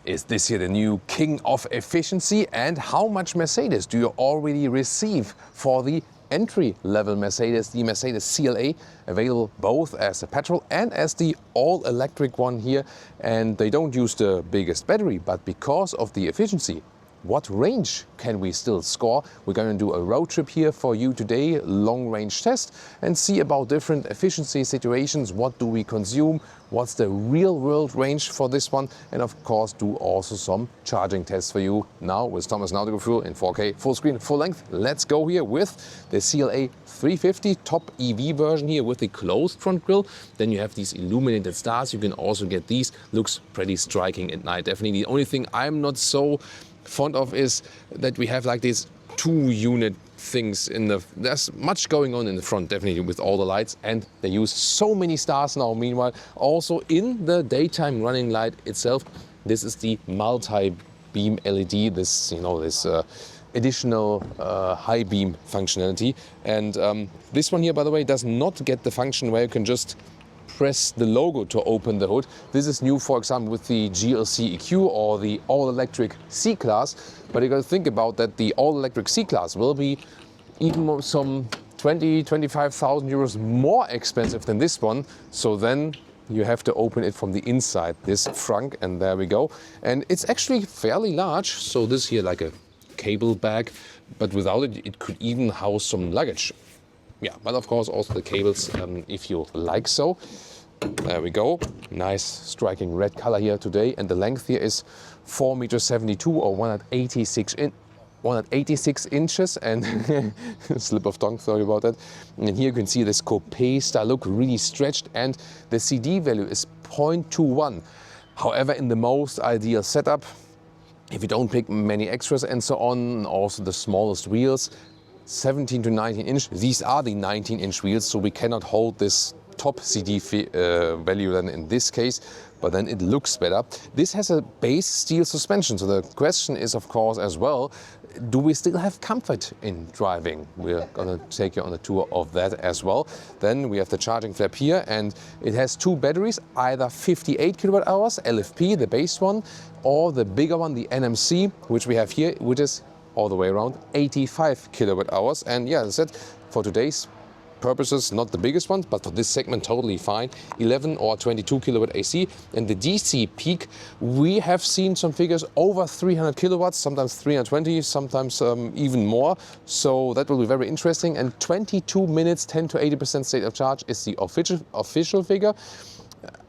Is this here the new king of efficiency? And how much Mercedes do you already receive for the entry-level Mercedes, the Mercedes CLA, available both as a petrol and as the all-electric one here? And they don't use the biggest battery, but because of the efficiency, what range can we still score? We're going to do a road trip here for you today, long-range test, and see about different efficiency situations. What do we consume? What's the real-world range for this one? And of course, do also some charging tests for you now with Thomas now to go through in 4K, full screen, full length. Let's go here with the CLA 350 top EV version here with the closed front grille. Then you have these illuminated stars. You can also get these. Looks pretty striking at night. Definitely. The only thing I'm not so fond of is that we have like these two-unit things in the. There's much going on in the front, definitely, with all the lights, and they use so many stars now. Meanwhile, also in the daytime running light itself, this is the multi-beam LED. This, this additional high beam functionality, and this one here, by the way, does not get the function where you can just press the logo to open the hood. This is new, for example, with the GLC EQ or the all-electric C-Class. But you got to think about that the all-electric C-Class will be even some 25,000 euros more expensive than this one. So then you have to open it from the inside, this Frunk, and there we go. And it's actually fairly large. So this here like a cable bag, but without it, it could even house some luggage. Yeah, but of course also the cables, if you like so. There we go. Nice striking red color here today. And the length here is 4.72 meters or 186 inches. And slip of tongue, sorry about that. And here you can see this coupe style look, really stretched. And the CD value is 0.21. However, in the most ideal setup, if you don't pick many extras and so on, also the smallest wheels, 17 to 19 inch. These are the 19-inch wheels, so we cannot hold this top CD value then in this case, but then it looks better. This has a base steel suspension, so the question is, of course, as well, do we still have comfort in driving? We're gonna take you on a tour of that as well. Then we have the charging flap here, and it has two batteries, either 58 kilowatt hours, LFP, the base one, or the bigger one, the NMC, which we have here, which is all the way around 85 kilowatt hours. And yeah, as I said, for today's purposes, not the biggest one, but for this segment, totally fine. 11 or 22 kilowatt AC. And the DC peak, we have seen some figures over 300 kilowatts, sometimes 320, sometimes even more. So that will be very interesting. And 22 minutes, 10 to 80% state of charge is the official figure.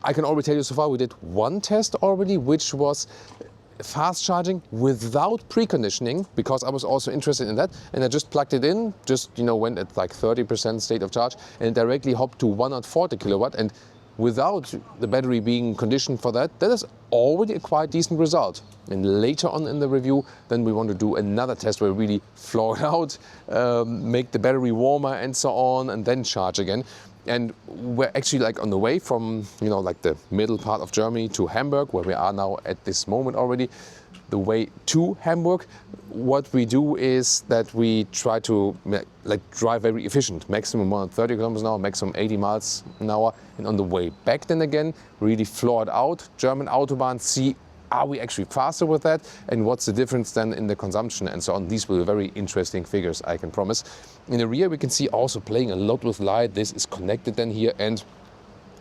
I can already tell you so far, we did one test already, which was fast charging without preconditioning, because I was also interested in that, and I just plugged it in, just went at like 30% state of charge, and directly hopped to 140 kilowatt, and without the battery being conditioned for that, that is already a quite decent result. And later on in the review, then we want to do another test where we really floor it out, make the battery warmer and so on, and then charge again. And we're actually like on the way from, like the middle part of Germany to Hamburg, where we are now at this moment already. The way to Hamburg, what we do is that we try to drive very efficient, maximum 130 kilometers an hour, maximum 80 miles an hour. And on the way back then again, really floor it out, German Autobahn, see, are we actually faster with that? And what's the difference then in the consumption and so on? These will be very interesting figures, I can promise. In the rear, we can see also playing a lot with light. This is connected then here, and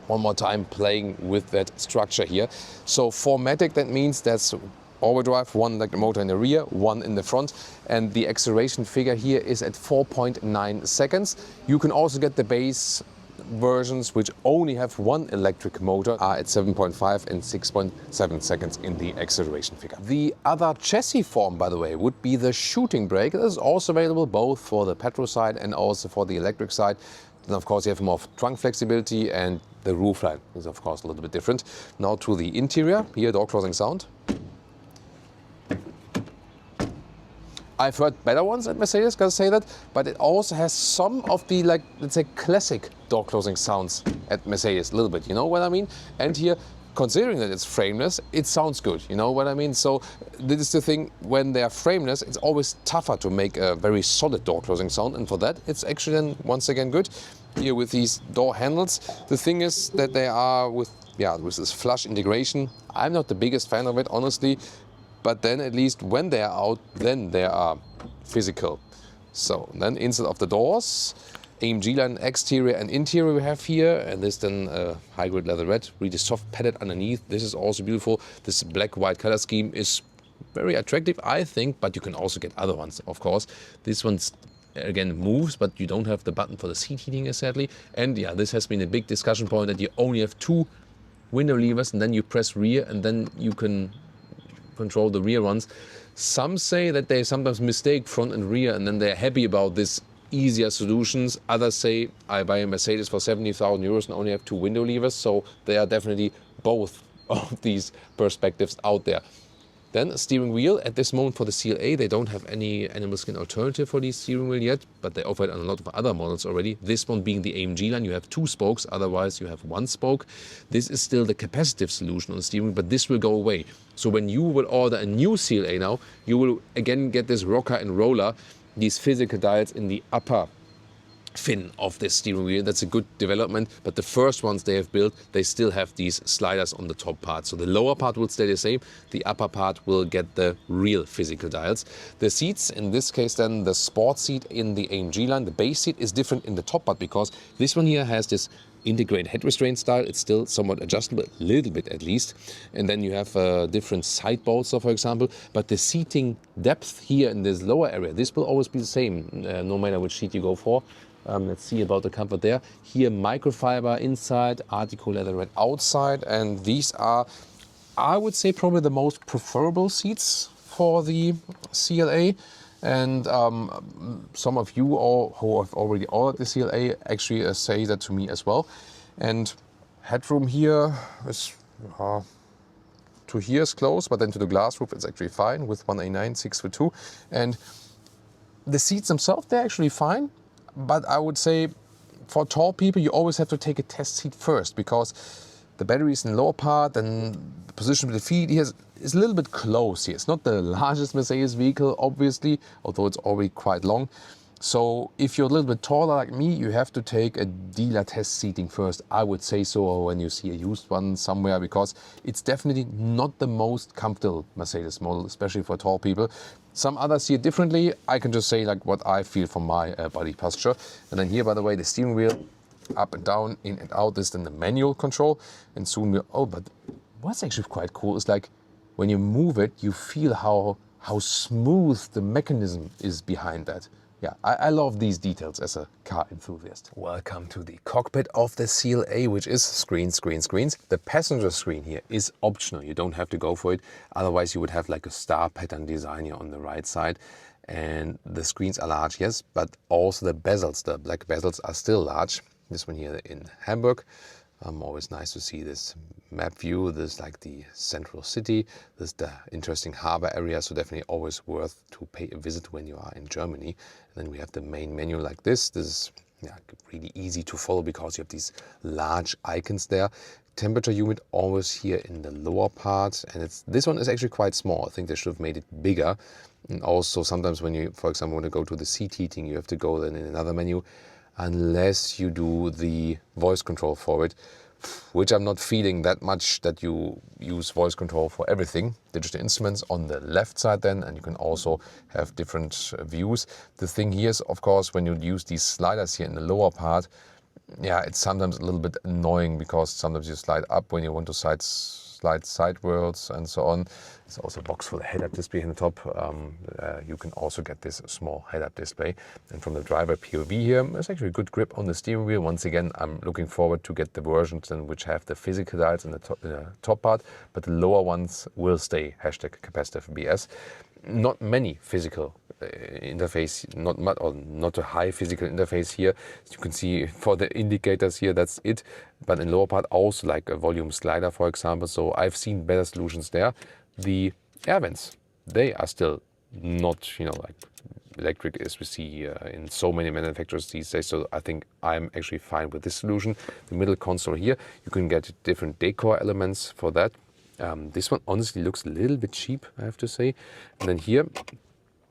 one more time playing with that structure here. So 4MATIC, that means that's all-wheel drive, one electric motor in the rear, one in the front. And the acceleration figure here is at 4.9 seconds. You can also get the base versions which only have one electric motor are at 7.5 and 6.7 seconds in the acceleration figure. The other chassis form, by the way, would be the shooting brake. This is also available both for the petrol side and also for the electric side. Then of course you have more trunk flexibility, and the roofline is of course a little bit different. Now to the interior, here door closing sound. I've heard better ones at Mercedes, gotta say that, but it also has some of the, let's say, classic door closing sounds at Mercedes, a little bit, you know what I mean? And here, considering that it's frameless, it sounds good, you know what I mean? So this is the thing, when they are frameless, it's always tougher to make a very solid door closing sound, and for that, it's actually then once again good. Here with these door handles, the thing is that they are with yeah, with this flush integration. I'm not the biggest fan of it, honestly, but then at least when they are out, then they are physical. So then instead of the doors, AMG line exterior and interior we have here, and this then high-grade leather red, really soft padded underneath. This is also beautiful. This black-white color scheme is very attractive, I think, but you can also get other ones, of course. This one's again moves, but you don't have the button for the seat heating, sadly. And yeah, this has been a big discussion point, that you only have 2 window levers, and then you press rear, and then you can control the rear ones. Some say that they sometimes mistake front and rear, and then they're happy about this easier solutions. Others say, I buy a Mercedes for 70,000 euros and only have 2 window levers. So there are definitely both of these perspectives out there. Then steering wheel, at this moment for the CLA, they don't have any animal skin alternative for the steering wheel yet, but they offer it on a lot of other models already. This one being the AMG line, you have 2 spokes, otherwise you have 1 spoke. This is still the capacitive solution on the steering wheel, but this will go away. So when you will order a new CLA now, you will again get this rocker and roller, these physical dials in the upper fin of this steering wheel. That's a good development, but the first ones they have built, they still have these sliders on the top part. So the lower part will stay the same, the upper part will get the real physical dials. The seats, in this case then the sport seat in the AMG line, the base seat is different in the top part, because this one here has this integrated head restraint style. It's still somewhat adjustable, a little bit at least. And then you have different side bolster, for example. But the seating depth here in this lower area, this will always be the same, no matter which seat you go for. Let's see about the comfort there. Here, microfiber inside, Artico leather red outside. And these are, I would say, probably the most preferable seats for the CLA. And some of you all who have already ordered the CLA actually say that to me as well. And headroom here is to here is close, but then to the glass roof it's actually fine with 189, 6'2". And the seats themselves, they're actually fine. But I would say for tall people, you always have to take a test seat first, because the battery is in the lower part and the position of the feet here is a little bit close here. It's not the largest Mercedes vehicle, obviously, although it's already quite long. So if you're a little bit taller like me, you have to take a dealer test seating first. I would say so, or when you see a used one somewhere, because it's definitely not the most comfortable Mercedes model, especially for tall people. Some others see it differently. I can just say like what I feel from my body posture. And then here, by the way, the steering wheel up and down, in and out, this is then the manual control. And soon we'll, but what's actually quite cool is like when you move it, you feel how smooth the mechanism is behind that. Yeah, I love these details as a car enthusiast. Welcome to the cockpit of the CLA, which is screens. The passenger screen here is optional. You don't have to go for it. Otherwise, you would have like a star pattern design here on the right side. And the screens are large, yes, but also the bezels, the black bezels are still large. This one here in Hamburg. Always nice to see this map view. This is like the central city. This is the interesting harbor area, so definitely always worth to pay a visit when you are in Germany. And then we have the main menu like this. This is really easy to follow because you have these large icons there. Temperature unit always here in the lower part, and this one is actually quite small. I think they should have made it bigger. And also sometimes when you, for example, want to go to the seat heating, you have to go then in another menu, unless you do the voice control for it, which I'm not feeling that much that you use voice control for everything. Digital instruments on the left side then, and you can also have different views. The thing here is, of course, when you use these sliders here in the lower part, yeah, it's sometimes a little bit annoying because sometimes you slide up when you want to slide sidewards and so on. There's also a box for the head-up display in the top. You can also get this small head-up display. And from the driver POV here, there's actually a good grip on the steering wheel. Once again, I'm looking forward to get the versions then which have the physical dials in the top part, but the lower ones will stay #capacitive BS. Not many physical interface, not a high physical interface here. As you can see for the indicators here, that's it. But in lower part also like a volume slider, for example. So I've seen better solutions there. The air vents, they are still not, like electric as we see in so many manufacturers these days. So I think I'm actually fine with this solution. The middle console here, you can get different decor elements for that. This one honestly looks a little bit cheap, I have to say. And then here,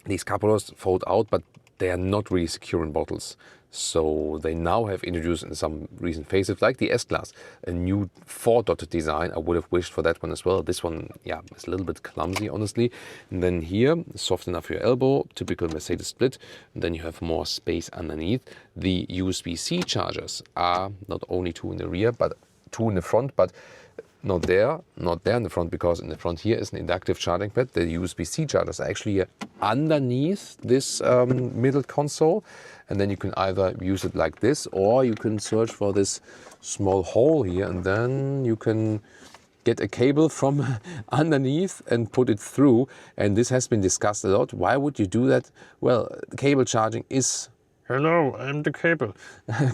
these cup holders fold out, but they are not really secure in bottles. So they now have introduced in some recent facelifts, like the S-Class, a new 4-dotted design. I would have wished for that one as well. This one, yeah, is a little bit clumsy, honestly. And then here, soft enough for your elbow, typical Mercedes split. And then you have more space underneath. The USB-C chargers are not only 2 in the rear, but 2 in the front, but not there in the front, because in the front here is an inductive charging pad. The USB-C chargers are actually underneath this middle console, and then you can either use it like this, or you can search for this small hole here, and then you can get a cable from underneath and put it through. And this has been discussed a lot. Why would you do that? Well, cable charging is... Hello, I'm the cable.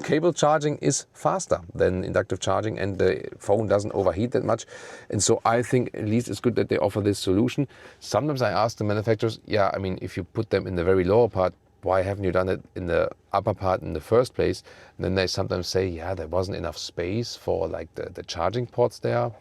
Cable charging is faster than inductive charging, and the phone doesn't overheat that much. And so I think at least it's good that they offer this solution. Sometimes I ask the manufacturers, yeah, I mean, if you put them in the very lower part, why haven't you done it in the upper part in the first place? And then they sometimes say, yeah, there wasn't enough space for like the charging ports there.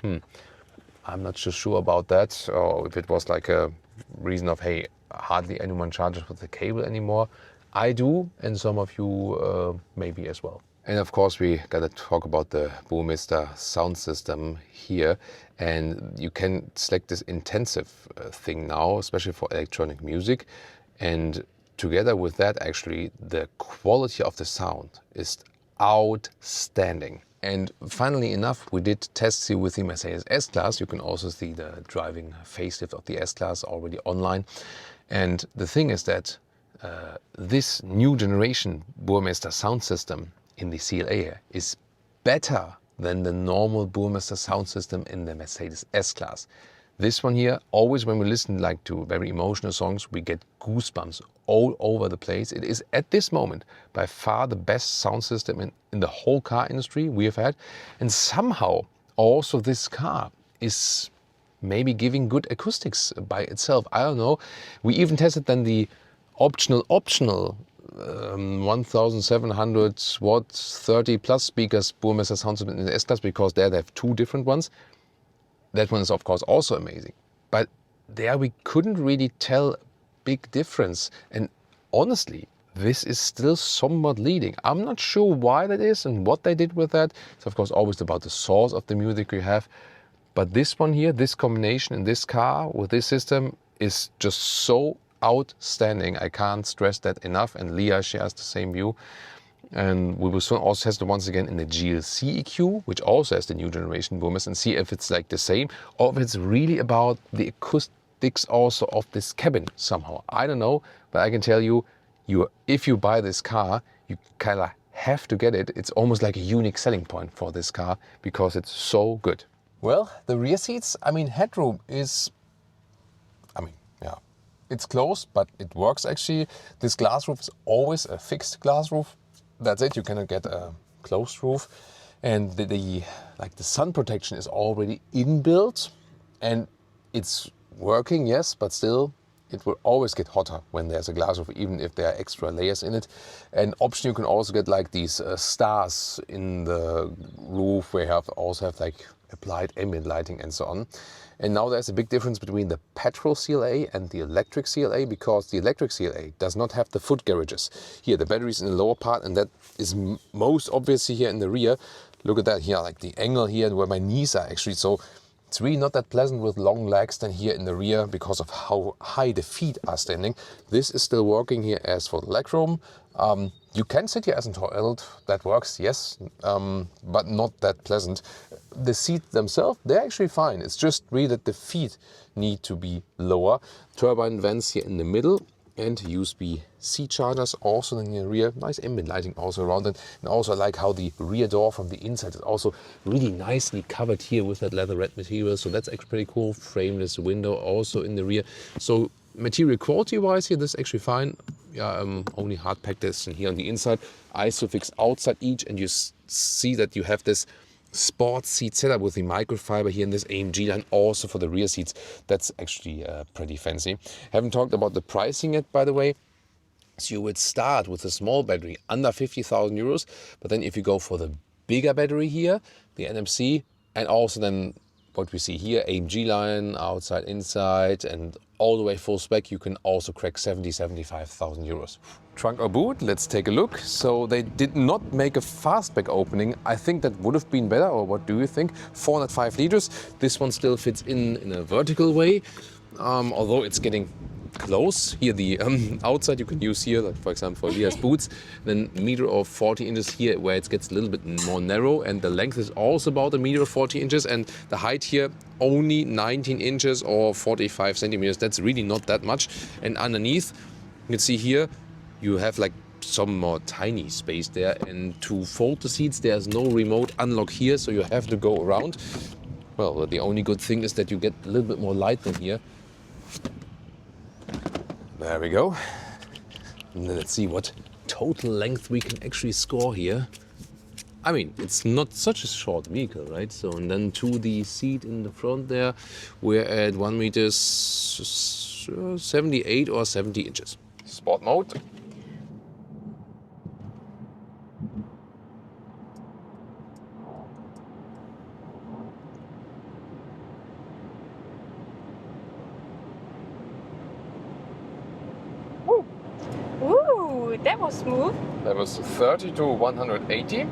I'm not so sure about that. Or if it was like a reason of, hey, hardly anyone charges with the cable anymore. I do, and some of you maybe as well. And of course, we gotta talk about the Burmester sound system here. And you can select this intensive thing now, especially for electronic music. And together with that, actually, the quality of the sound is outstanding. And finally enough, we did test it with the Mercedes S-Class. You can also see the driving facelift of the S-Class already online. And the thing is that this new generation Burmester sound system in the CLA is better than the normal Burmester sound system in the Mercedes S-Class. This one here, always when we listen like to very emotional songs, we get goosebumps all over the place. It is at this moment by far the best sound system in the whole car industry we have had. And somehow also this car is maybe giving good acoustics by itself. I don't know. We even tested then the optional 1700 watt 30 plus speakers Burmester sound system in the S-Class, because there they have 2 different ones. That one is of course also amazing, but there we couldn't really tell a big difference. And honestly, this is still somewhat leading. I'm not sure why that is and what they did with that. It's of course always about the source of the music you have. But this one here, this combination in this car with this system is just so outstanding. I can't stress that enough, and Leah shares the same view. And we will soon also test it once again in the GLC EQ, which also has the new generation Burmester, and see if it's like the same, or if it's really about the acoustics also of this cabin somehow. I don't know, but I can tell you, if you buy this car, you kind of have to get it. It's almost like a unique selling point for this car, because it's so good. Well, the rear seats, I mean, headroom is, yeah, it's close, but it works actually. This glass roof is always a fixed glass roof. That's it, you cannot get a closed roof. And the sun protection is already inbuilt, and it's working, yes, but still it will always get hotter when there's a glass roof, even if there are extra layers in it. And option, you can also get like these stars in the roof, where you also have like applied ambient lighting and so on. And now there's a big difference between the petrol CLA and the electric CLA, because the electric CLA does not have the foot garages. Here, the battery's in the lower part, and that is most obviously here in the rear. Look at that here, like the angle here where my knees are actually. So it's really not that pleasant with long legs than here in the rear, because of how high the feet are standing. This is still working here as for the legroom. You can sit here as a toilet, that works, yes, but not that pleasant. The seats themselves, they're actually fine. It's just really that the feet need to be lower. Turbine vents here in the middle, and USB-C chargers also in the rear. Nice ambient lighting also around it. And also I like how the rear door from the inside is also really nicely covered here with that leather red material. So that's actually pretty cool. Frameless window also in the rear. So material quality wise here, this is actually fine. Yeah, only hard packed is here on the inside. Isofix outside each, and you see that you have this sports seat setup with the microfiber here in this AMG line also for the rear seats. That's actually pretty fancy. Haven't talked about the pricing yet, by the way. So you would start with a small battery under 50,000 euros, but then if you go for the bigger battery here, the NMC, and also then what we see here, AMG line, outside, inside, and all the way full spec, you can also crack 75,000 euros. Trunk or boot, let's take a look. So they did not make a fastback opening. I think that would have been better, or what do you think? 405 liters. This one still fits in a vertical way, although it's getting close. Here the outside you can use here, like for example for Leah's boots, then 1.40 meters here where it gets a little bit more narrow, and the length is also about 1.40 meters, and the height here only 19 inches or 45 centimeters. That's really not that much. And underneath you can see here you have like some more tiny space there, and to fold the seats there's no remote unlock here, so you have to go around. Well, the only good thing is that you get a little bit more light than here. There we go. And then let's see what total length we can actually score here. I mean, it's not such a short vehicle, right? So, and then to the seat in the front there, we're at 1 meter 78 or 70 inches. Sport mode. That was smooth. That was 30 to 180.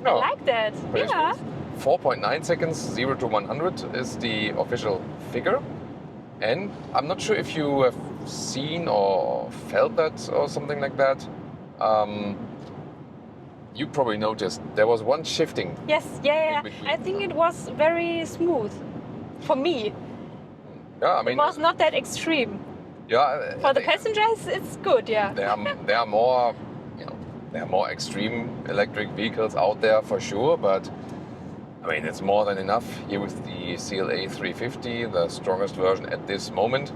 I like that. Yeah. 4.9 seconds, 0 to 100 is the official figure. And I'm not sure if you have seen or felt that or something like that. You probably noticed there was one shifting. Yes, yeah. I think it was very smooth for me. Yeah, I mean, it was not that extreme. Yeah, for the passengers, it's good. Yeah. There are more, there are more extreme electric vehicles out there for sure, but I mean it's more than enough here with the CLA 350, the strongest version at this moment.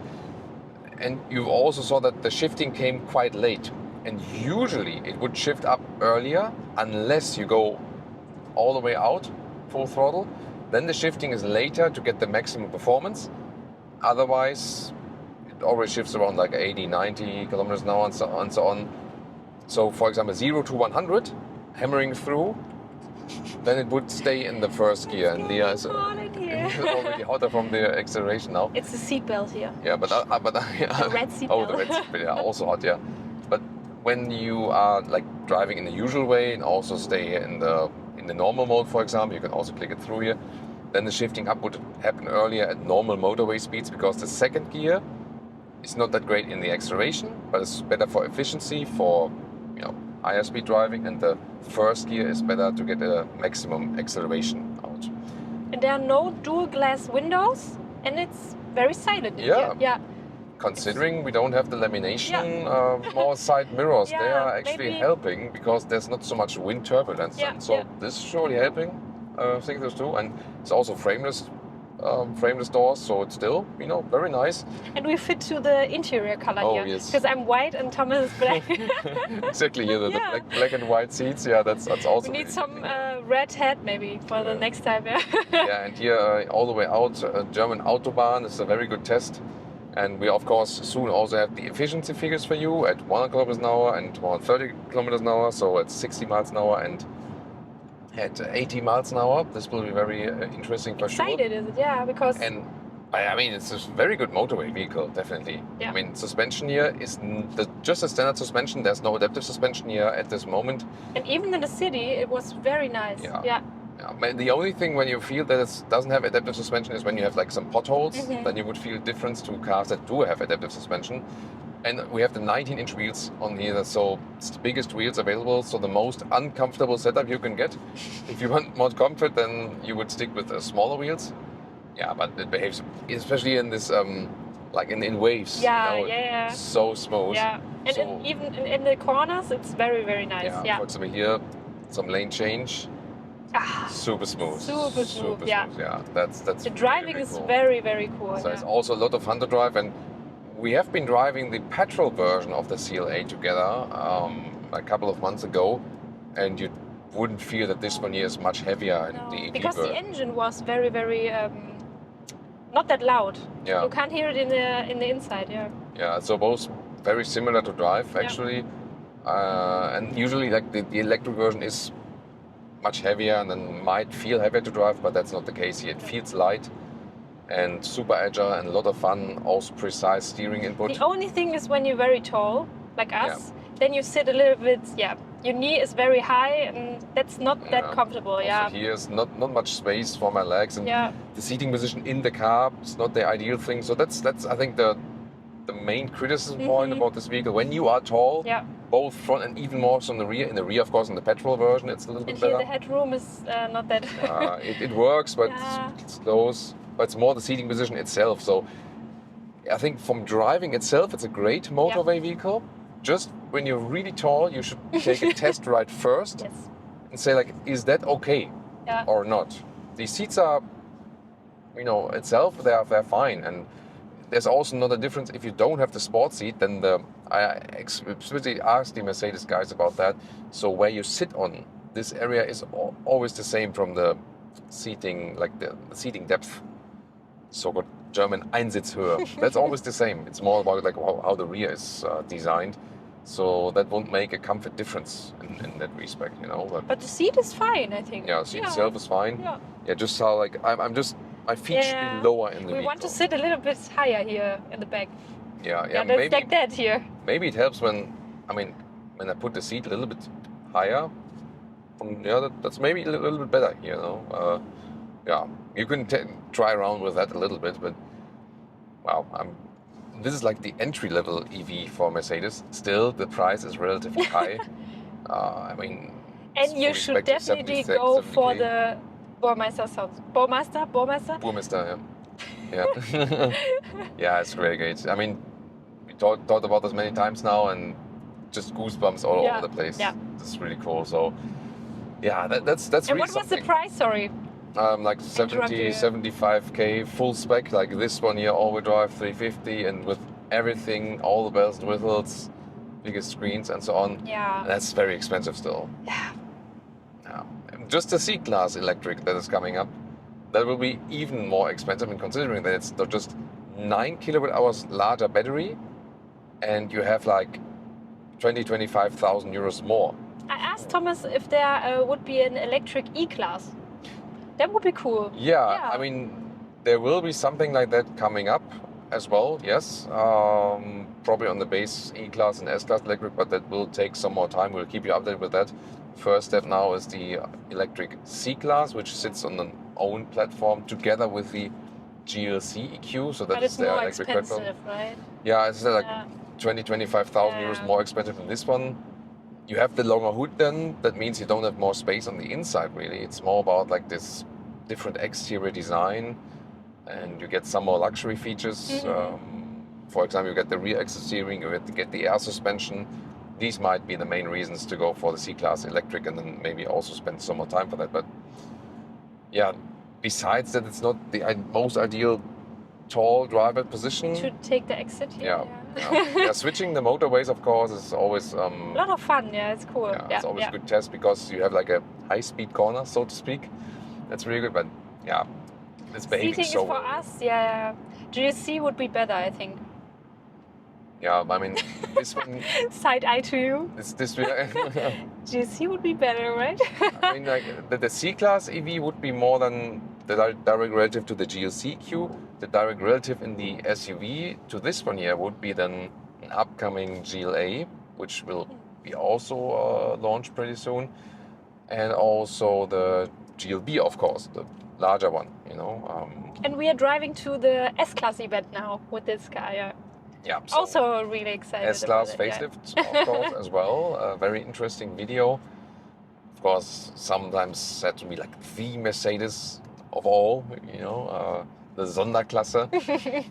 And you also saw that the shifting came quite late, and usually it would shift up earlier unless you go all the way out full throttle. Then the shifting is later to get the maximum performance. Otherwise, always shifts around like 80, 90 kilometers an hour and so on. So for example, 0 to 100, hammering through, then it would stay in the first gear. And Leah is already hotter from the acceleration now. It's the seatbelt here. Yeah, but the red seatbelt. Oh, the red seatbelt, yeah, also hot, yeah. But when you are like driving in the usual way and also stay in the normal mode, for example, you can also click it through here. Then the shifting up would happen earlier at normal motorway speeds, because the second gear it's not that great in the acceleration, but it's better for efficiency, for higher speed driving, and the first gear is better to get a maximum acceleration out. And there are no dual glass windows, and it's very silent in here. Yeah. Considering we don't have the lamination, more side mirrors, they are actually helping, because there's not so much wind turbulence. So this is surely helping. I think those too, and it's also frameless doors, so it's still, very nice. And we fit to the interior color here. Yes. Because I'm white and Thomas is black. Exactly, the black and white seats, that's also. We need some red hat maybe for the next time, Yeah, and here all the way out, German Autobahn is a very good test. And we of course soon also have the efficiency figures for you at 100 kilometers an hour and 130 kilometers an hour, so at 60 miles an hour and at 80 miles an hour. This will be very interesting for sure. Excited, is it? Yeah, because... And I mean, it's a very good motorway vehicle, definitely. Yeah. I mean, suspension here is just a standard suspension. There's no adaptive suspension here at this moment. And even in the city, it was very nice. Yeah. The only thing when you feel that it doesn't have adaptive suspension is when you have like some potholes. Then you would feel a difference to cars that do have adaptive suspension. And we have the 19-inch wheels on here, so it's the biggest wheels available, so the most uncomfortable setup you can get. If you want more comfort, then you would stick with smaller wheels. Yeah, but it behaves, especially in this, like in waves. So smooth. Yeah, and even in the corners, it's very, very nice. Yeah. For example, here, some lane change. Super smooth. Super smooth. Yeah. That's the driving is very, very cool. So it's also a lot of fun to drive, and we have been driving the petrol version of the CLA together a couple of months ago, and you wouldn't feel that this one here is much heavier in the EQ because the engine was very, very not that loud. Yeah. You can't hear it in the inside. Yeah. So both very similar to drive actually, and usually like the electric version is much heavier and then might feel heavier to drive, but that's not the case here. It feels light. and super agile and a lot of fun, also precise steering input. The only thing is when you're very tall, like us, then you sit a little bit, your knee is very high and that's not that comfortable, also here's not much space for my legs, and the seating position in the car is not the ideal thing. So that's I think the main criticism point about this vehicle. When you are tall, both front and even more so in the rear. In the rear, of course, in the petrol version, it's a little bit better. And here the headroom is not that... it works, but it's close. But it's more the seating position itself. So I think from driving itself, it's a great motorway vehicle. Just when you're really tall, you should take a test ride first and say, like, is that okay or not? The seats are, itself, they're fine. And there's also not a difference if you don't have the sport seat, then I explicitly asked the Mercedes guys about that. So where you sit on this area is always the same from the seating, like the seating depth, so-called German Einsitzhöhe. That's always the same. It's more about like how the rear is designed. So that won't make a comfort difference in that respect, But the seat is fine, I think. Yeah, the seat itself is fine. Yeah, just how like my feet should be lower in the vehicle. We want to sit a little bit higher here in the back. Yeah, that's maybe like that here. Maybe it helps when I put the seat a little bit higher. That's maybe a little bit better, you can try around with that a little bit, but wow, this is like the entry-level EV for Mercedes. Still, the price is relatively high. And you should definitely go for the Burmester sounds. Burmester? Burmester, yeah. Yeah, it's really great. We talked about this many times now, and just goosebumps all over the place. Yeah. It's really cool. So, yeah, that's and really what was the price, sorry? Like 75k full spec, like this one here, all-wheel drive 350, and with everything, all the bells and whistles, biggest screens and so on. Yeah. That's very expensive still. Yeah. Just the C-Class electric that is coming up, that will be even more expensive, and considering that it's just 9 kilowatt hours larger battery, and you have like 25,000 euros more. I asked Thomas if there would be an electric E-Class. That would be cool. Yeah, there will be something like that coming up as well, yes. Probably on the base E-Class and S-Class electric, but that will take some more time. We'll keep you updated with that. First step now is the electric C-Class, which sits on an own platform together with the GLC EQ. So that is their electric platform. Right? Yeah, it's like 25,000 euros more expensive than this one. You have the longer hood then. That means you don't have more space on the inside, really. It's more about like this different exterior design, and you get some more luxury features. For example, you get the rear exit steering, you get the air suspension. These might be the main reasons to go for the C-Class electric, and then maybe also spend some more time for that. But yeah, besides that, it's not the most ideal tall driver position. To take the exit here. Switching the motorways, of course, is always a lot of fun. Yeah, it's cool. It's always a good test because you have like a high-speed corner, so to speak. That's really good. But it's behaving Seating so is for us. GSC would be better, I think. Yeah, this one. Side eye to you. This GSC would be better, right? The C-Class EV would be more than the direct relative to the GLC EQ. The direct relative in the SUV to this one here would be then an upcoming GLA, which will be also launched pretty soon, and also the GLB, of course, the larger one. And we are driving to the S-Class event now with this car. Yeah. So also really excited. S-Class facelift, of course, as well. A very interesting video. Of course, sometimes said to be like the Mercedes of all. The Sonderklasse.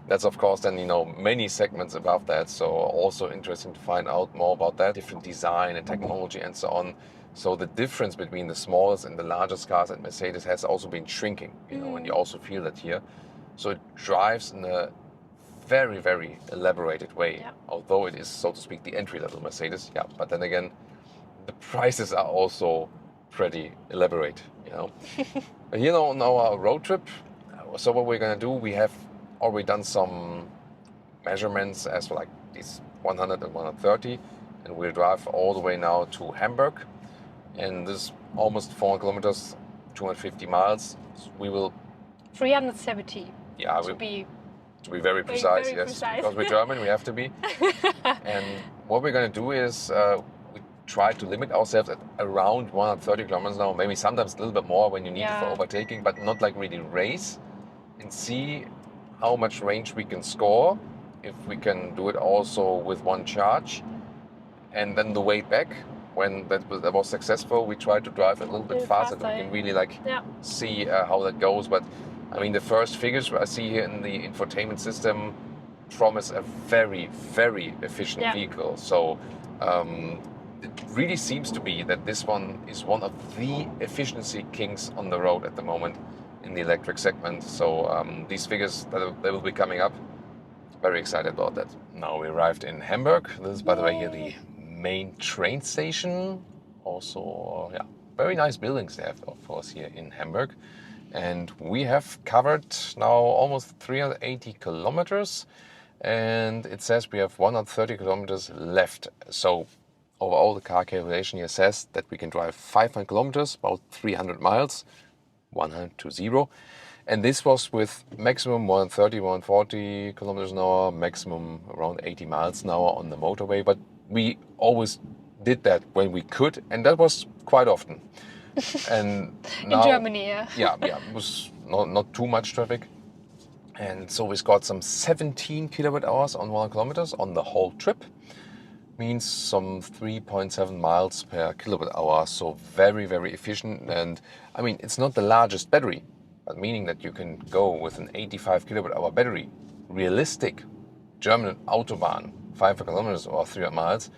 That's of course then many segments above that. So also interesting to find out more about that, different design and technology and so on. So the difference between the smallest and the largest cars at Mercedes has also been shrinking. And you also feel that here. So it drives in a very, very elaborated way, although it is, so to speak, the entry-level Mercedes. Yeah, but then again, the prices are also pretty elaborate, Here on our road trip, so what we're going to do, we have already done some measurements as for like these 100 and 130, and we'll drive all the way now to Hamburg, and this is almost 400 kilometers, 250 miles. So we will 370. Yeah, to be very precise, very yes. precise. Because we're German, we have to be. And what we're going to do is we try to limit ourselves at around 130 kilometers an hour, maybe sometimes a little bit more when you need it for overtaking, but not like really race, and see how much range we can score if we can do it also with one charge. And then the way back, when that was successful, we try to drive a little bit faster so we can really see how that goes. But I mean, the first figures I see here in the infotainment system promise a very, very efficient vehicle. So it really seems to be that this one is one of the efficiency kings on the road at the moment in the electric segment. So these figures, they will be coming up. Very excited about that. Now we arrived in Hamburg. This is, by the way, here the main train station. Also, very nice buildings they have, of course, here in Hamburg. And we have covered now almost 380 kilometers. And it says we have 130 kilometers left. So overall, the car calculation here says that we can drive 500 kilometers, about 300 miles, 100 to 0. And this was with maximum 130, 140 kilometers an hour, maximum around 80 miles an hour on the motorway. But we always did that when we could, and that was quite often. And now, in Germany, yeah, it was not too much traffic. And so we scored some 17 kilowatt hours on 100 kilometers on the whole trip. Means some 3.7 miles per kilowatt hour. So very, very efficient. And I mean, it's not the largest battery, but meaning that you can go with an 85 kilowatt hour battery. Realistic German Autobahn, 500 kilometers or 300 miles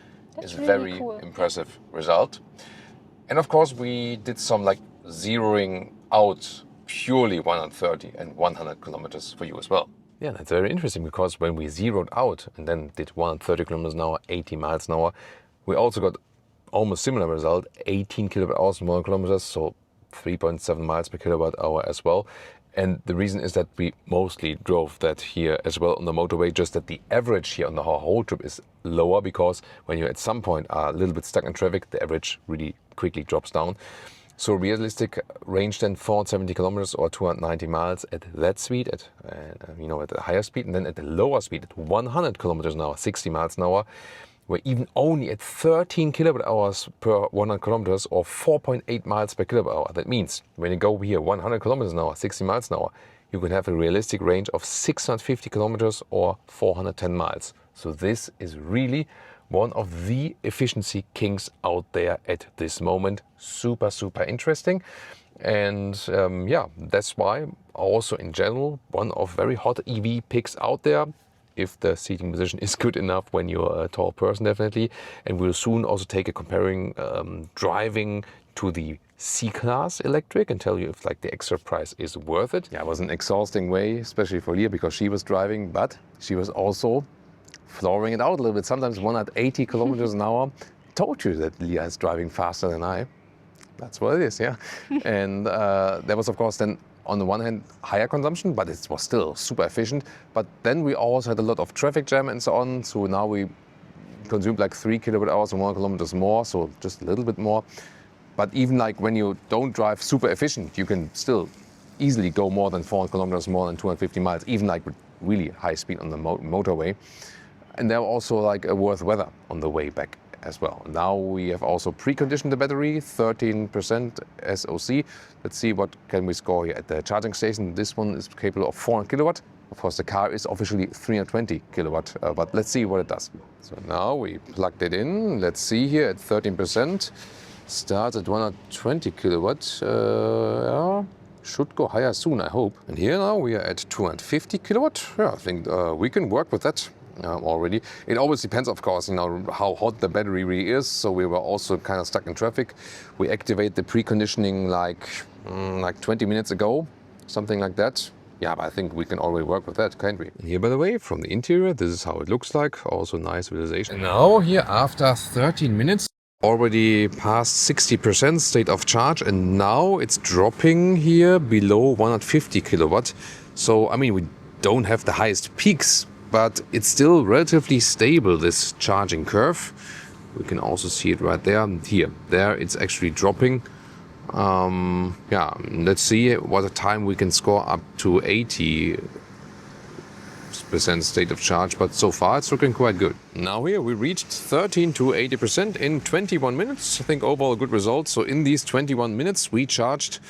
is really very cool. Impressive result. And of course, we did some like zeroing out purely 130 and 100 kilometers for you as well. Yeah, that's very interesting because when we zeroed out and then did 130 kilometers an hour, 80 miles an hour, we also got almost similar result, 18 kilowatt hours and 100 kilometers, so 3.7 miles per kilowatt hour as well. And the reason is that we mostly drove that here as well on the motorway, just that the average here on the whole trip is lower because when you at some point are a little bit stuck in traffic, the average really quickly drops down. So realistic range then 470 kilometers or 290 miles at that speed, at the higher speed, and then at the lower speed at 100 kilometers an hour, 60 miles an hour, we're even only at 13 kilowatt hours per 100 kilometers or 4.8 miles per kilowatt hour. That means when you go here 100 kilometers an hour, 60 miles an hour, you can have a realistic range of 650 kilometers or 410 miles. So this is really one of the efficiency kings out there at this moment. Super, super interesting. And that's why also in general, one of very hot EV picks out there, if the seating position is good enough when you're a tall person, definitely. And we'll soon also take a comparing driving to the C-Class electric and tell you if like the extra price is worth it. Yeah, it was an exhausting way, especially for Leah because she was driving, but she was also flooring it out a little bit. Sometimes 180 kilometers an hour. Told you that Leah is driving faster than I. That's what it is, yeah. And there was, of course, then on the one hand, higher consumption, but it was still super efficient. But then we also had a lot of traffic jam and so on. So now we consumed like 3 kilowatt hours and 1 kilometers more, so just a little bit more. But even like when you don't drive super efficient, you can still easily go more than 400 kilometers, more than 250 miles, even like with really high speed on the motorway. And there were also like a worse weather on the way back as well. Now we have also preconditioned the battery, 13% SOC. Let's see what can we score here at the charging station. This one is capable of 400 kilowatt. Of course, the car is officially 320 kilowatt, but let's see what it does. So now we plugged it in. Let's see here at 13%. Starts at 120 kilowatt. Should go higher soon, I hope. And here now we are at 250 kilowatt. Yeah, I think we can work with that. Already. It always depends, of course, how hot the battery really is. So we were also kind of stuck in traffic. We activate the preconditioning like 20 minutes ago, something like that. Yeah, but I think we can already work with that, can't we? And here, by the way, from the interior, this is how it looks like. Also nice visualization. And now here, after 13 minutes, already past 60% state of charge, and now it's dropping here below 150 kilowatt. So, I mean, we don't have the highest peaks, but it's still relatively stable, this charging curve. We can also see it right there. There it's actually dropping. Let's see what time we can score up to 80 100% state of charge, but so far it's looking quite good. Now here we reached 13 to 80% in 21 minutes. I think overall a good result. So in these 21 minutes we charged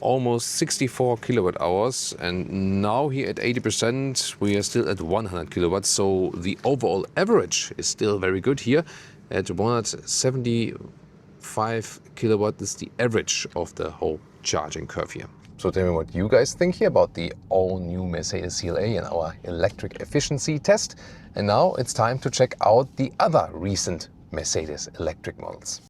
almost 64 kilowatt hours, and now here at 80% we are still at 100 kilowatts. So the overall average is still very good here at 175 kilowatt is the average of the whole charging curve here. So tell me what you guys think here about the all-new Mercedes CLA and our electric efficiency test. And now it's time to check out the other recent Mercedes electric models.